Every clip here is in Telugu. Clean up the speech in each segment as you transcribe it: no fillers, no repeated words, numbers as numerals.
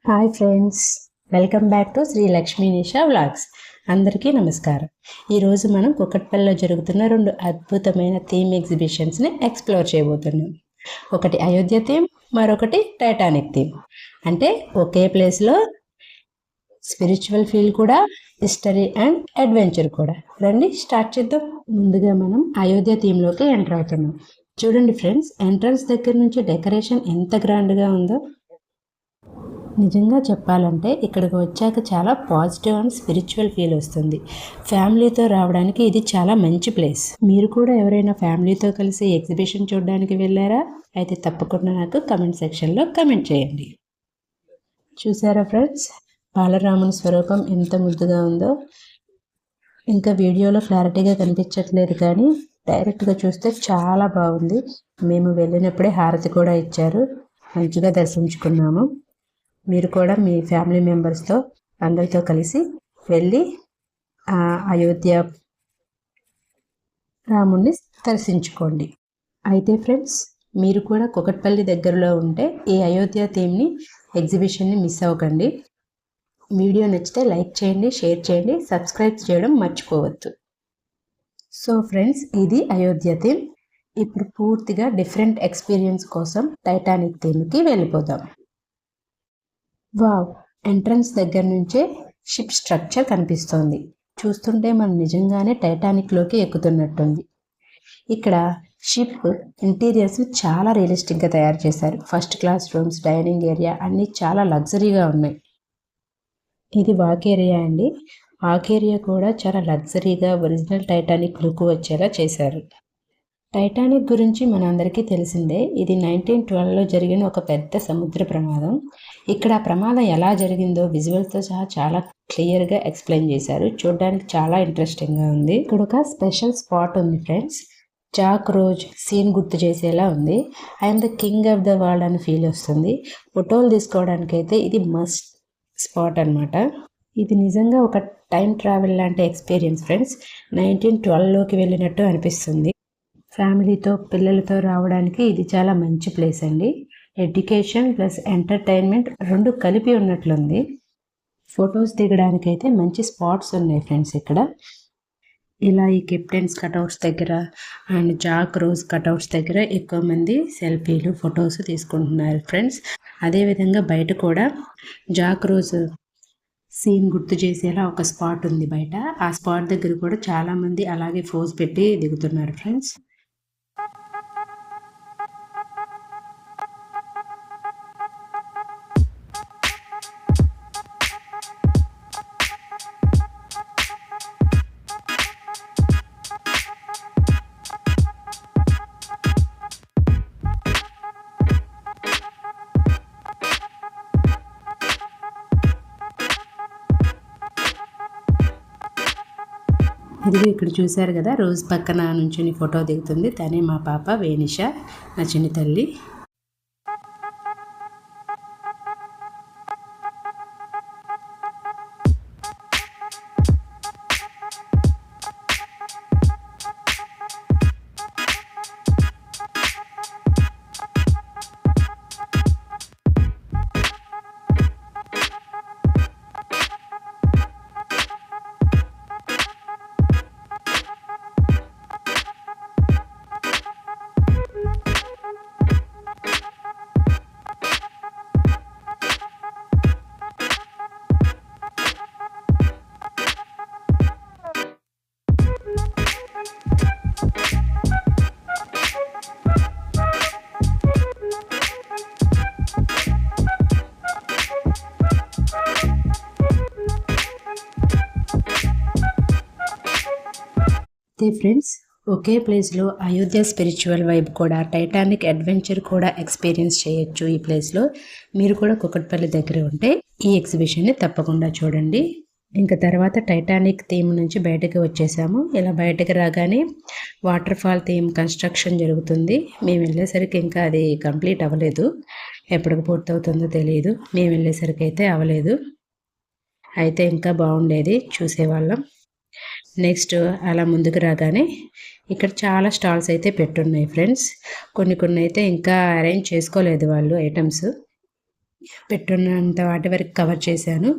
Hi friends, welcome back to Sri Lakshmi Nisha vlogs. అందరికీ నమస్కారం. ఈరోజు మనం కుకట్పల్లిలో జరుగుతున్న 2 అద్భుతమైన థీమ్ ఎగ్జిబిషన్స్ని ఎక్స్ప్లోర్ చేయబోతున్నాం. ఒకటి అయోధ్య థీమ్, మరొకటి టైటానిక్ థీమ్. అంటే ఒకే ప్లేస్లో స్పిరిచువల్ ఫీల్ కూడా, హిస్టరీ అండ్ అడ్వెంచర్ కూడా. రండి స్టార్ట్ చేద్దాం. ముందుగా మనం అయోధ్య థీమ్లోకి ఎంటర్ అవుతున్నాం. చూడండి ఫ్రెండ్స్, ఎంట్రన్స్ దగ్గర నుంచి డెకరేషన్ ఎంత గ్రాండ్గా ఉందో. నిజంగా చెప్పాలంటే ఇక్కడికి వచ్చాక చాలా పాజిటివ్ అండ్ స్పిరిచువల్ ఫీల్ వస్తుంది. ఫ్యామిలీతో రావడానికి ఇది చాలా మంచి ప్లేస్. మీరు కూడా ఎవరైనా ఫ్యామిలీతో కలిసి ఎగ్జిబిషన్ చూడడానికి వెళ్ళారా? అయితే తప్పకుండా నాకు కమెంట్ సెక్షన్లో కమెంట్ చేయండి. చూసారా ఫ్రెండ్స్, బాలరాముని స్వరూపం ఎంత ముద్దుగా ఉందో. ఇంకా వీడియోలో క్లారిటీగా కనిపించట్లేదు, కానీ డైరెక్ట్గా చూస్తే చాలా బాగుంది. మేము వెళ్ళినప్పుడే హారతి కూడా ఇచ్చారు, మంచిగా దర్శించుకున్నాము. మీరు కూడా మీ ఫ్యామిలీ మెంబర్స్తో అందరితో కలిసి వెళ్ళి అయోధ్య రాముణ్ణి దర్శించుకోండి. అయితే ఫ్రెండ్స్, మీరు కూడా కుకట్పల్లి దగ్గరలో ఉంటే ఈ అయోధ్య థీమ్ని ఎగ్జిబిషన్ని మిస్ అవ్వకండి. వీడియో నచ్చితే లైక్ చేయండి, షేర్ చేయండి, సబ్స్క్రైబ్ చేయడం మర్చిపోవద్దు. సో ఫ్రెండ్స్, ఇది అయోధ్య థీమ్. ఇప్పుడు పూర్తిగా డిఫరెంట్ ఎక్స్పీరియన్స్ కోసం టైటానిక్ థీమ్కి వెళ్ళిపోదాం. వావ్, ఎంట్రన్స్ దగ్గర నుంచే షిప్ స్ట్రక్చర్ కనిపిస్తోంది. చూస్తుంటే మనం నిజంగానే టైటానిక్లోకి ఎక్కుతున్నట్టుంది. ఇక్కడ షిప్ ఇంటీరియర్స్ చాలా రియలిస్టిక్గా తయారు చేశారు. First class rooms, dining area అన్నీ చాలా లగ్జరీగా ఉన్నాయి. ఇది వాక్ ఏరియా అండి. వాక్ ఏరియా కూడా చాలా లగ్జరీగా ఒరిజినల్ టైటానిక్ లుక్ వచ్చేలా చేశారు. టైటానిక్ గురించి మనందరికీ తెలిసిందే. ఇది 1912లో జరిగిన ఒక పెద్ద సముద్ర ప్రమాదం. ఇక్కడ ఆ ప్రమాదం ఎలా జరిగిందో విజువల్స్తో సహా చాలా క్లియర్గా ఎక్స్ప్లెయిన్ చేశారు. చూడడానికి చాలా ఇంట్రెస్టింగ్గా ఉంది. ఇక్కడ ఒక స్పెషల్ స్పాట్ ఉంది ఫ్రెండ్స్. జాక్ రోజ్ సీన్ గుర్తు చేసేలా ఉంది. I'm the king of the world అని ఫీల్ వస్తుంది. ఫోటోలు తీసుకోవడానికైతే ఇది మస్ట్ స్పాట్ అనమాట. ఇది నిజంగా ఒక టైం ట్రావెల్ లాంటి ఎక్స్పీరియన్స్ ఫ్రెండ్స్. 1912లోకి వెళ్ళినట్టు అనిపిస్తుంది. ఫ్యామిలీతో, పిల్లలతో రావడానికి ఇది చాలా మంచి ప్లేస్ అండి. ఎడ్యుకేషన్ ప్లస్ ఎంటర్టైన్మెంట్ రెండు కలిపి ఉన్నట్లుంది. ఫొటోస్ దిగడానికైతే మంచి స్పాట్స్ ఉన్నాయి ఫ్రెండ్స్. ఇక్కడ ఇలా ఈ కెప్టెన్స్ కటౌట్స్ దగ్గర అండ్ జాక్ రోజ్ కటౌట్స్ దగ్గర ఎక్కువ మంది సెల్ఫీలు, ఫొటోస్ తీసుకుంటున్నారు ఫ్రెండ్స్. అదేవిధంగా బయట కూడా జాక్ రోజ్ సీన్ గుర్తు చేసేలా ఒక స్పాట్ ఉంది బయట. ఆ స్పాట్ దగ్గర కూడా చాలామంది అలాగే ఫోజ్ పెట్టి దిగుతున్నారు ఫ్రెండ్స్. ఇదిగో ఇక్కడ చూశారు కదా, రోజు పక్కన నుంచి ఫోటో దిగుతుంది. తనే మా పాప వేణిష, నా చిన్న తల్లి. ఫ్రెండ్స్, ఒకే ప్లేస్లో అయోధ్య స్పిరిచువల్ వైబ్ కూడా, టైటానిక్ అడ్వెంచర్ కూడా ఎక్స్పీరియన్స్ చేయొచ్చు ఈ ప్లేస్లో. మీరు కూడా కుకట్పల్లి దగ్గర ఉంటే ఈ ఎగ్జిబిషన్ని తప్పకుండా చూడండి. ఇంకా తర్వాత టైటానిక్ థీమ్ నుంచి బయటకు వచ్చేసాము. ఇలా బయటకు రాగానే వాటర్ ఫాల్ థీమ్ కన్స్ట్రక్షన్ జరుగుతుంది. మేము వెళ్ళేసరికి ఇంకా అది కంప్లీట్ అవ్వలేదు. ఎప్పటికి పూర్తవుతుందో తెలియదు. మేము వెళ్ళేసరికి అయితే అవ్వలేదు. అయితే ఇంకా బాగుండేది, చూసేవాళ్ళం. నెక్స్ట్ అలా ముందుకు రాగానే ఇక్కడ చాలా స్టాల్స్ అయితే పెట్టున్నాయి ఫ్రెండ్స్. కొన్ని అయితే ఇంకా అరేంజ్ చేసుకోలేదు వాళ్ళు ఐటమ్స్. పెట్టున్నంత వాటి వరకు కవర్ చేశాను.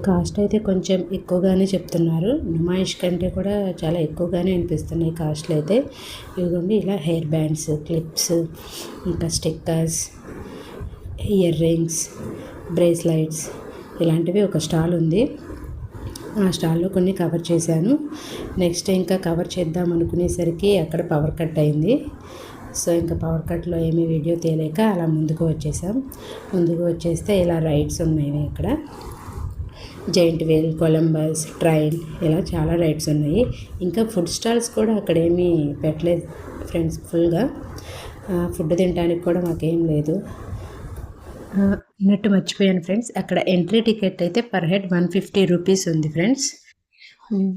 కాస్ట్ అయితే కొంచెం ఎక్కువగానే చెప్తున్నారు. నుమాయిష్ కంటే కూడా చాలా ఎక్కువగానే అనిపిస్తున్నాయి కాస్ట్లు అయితే. ఇదిగోండి ఇలా హెయిర్ బ్యాండ్స్, క్లిప్స్, ఇంకా స్టిక్కర్స్, ఇయర్ రింగ్స్, బ్రేస్లైట్స్ ఇలాంటివి ఒక స్టాల్ ఉంది. ఆ స్టాల్లో కొన్ని కవర్ చేశాను. నెక్స్ట్ ఇంకా కవర్ చేద్దాం అనుకునేసరికి అక్కడ పవర్ కట్ అయింది. సో ఇంకా పవర్ కట్లో ఏమీ వీడియో తీయలేక అలా ముందుకు వచ్చేసాం. ముందుకు వచ్చేస్తే ఇలా రైడ్స్ ఉన్నాయి. ఇక్కడ జైంట్ వీల్, కొలంబస్, ట్రైన్ ఇలా చాలా రైడ్స్ ఉన్నాయి. ఇంకా ఫుడ్ స్టాల్స్ కూడా అక్కడ ఏమీ పెట్టలేదు ఫ్రెండ్స్. ఫుల్గా ఫుడ్ తినడానికి కూడా మాకేం లేదు. అన్నట్టు మర్చిపోయాను ఫ్రెండ్స్, అక్కడ ఎంట్రీ టికెట్ అయితే పర్ హెడ్ 150 రూపీస్ ఉంది ఫ్రెండ్స్.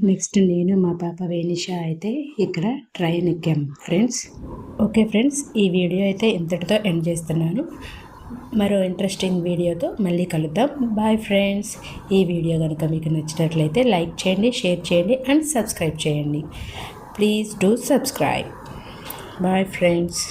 నెక్స్ట్ నేను మా పాప వేనిషా అయితే ఇక్కడ ట్రైన్ ఎక్కాం ఫ్రెండ్స్. ఓకే ఫ్రెండ్స్, ఈ వీడియో అయితే ఇంతటితో ఎండ్ చేస్తున్నాను. మరో ఇంట్రెస్టింగ్ వీడియోతో మళ్ళీ కలుద్దాం. Bye friends. ఈ వీడియో కనుక మీకు నచ్చినట్లయితే లైక్ చేయండి, షేర్ చేయండి అండ్ సబ్స్క్రైబ్ చేయండి. Please do subscribe. Bye friends.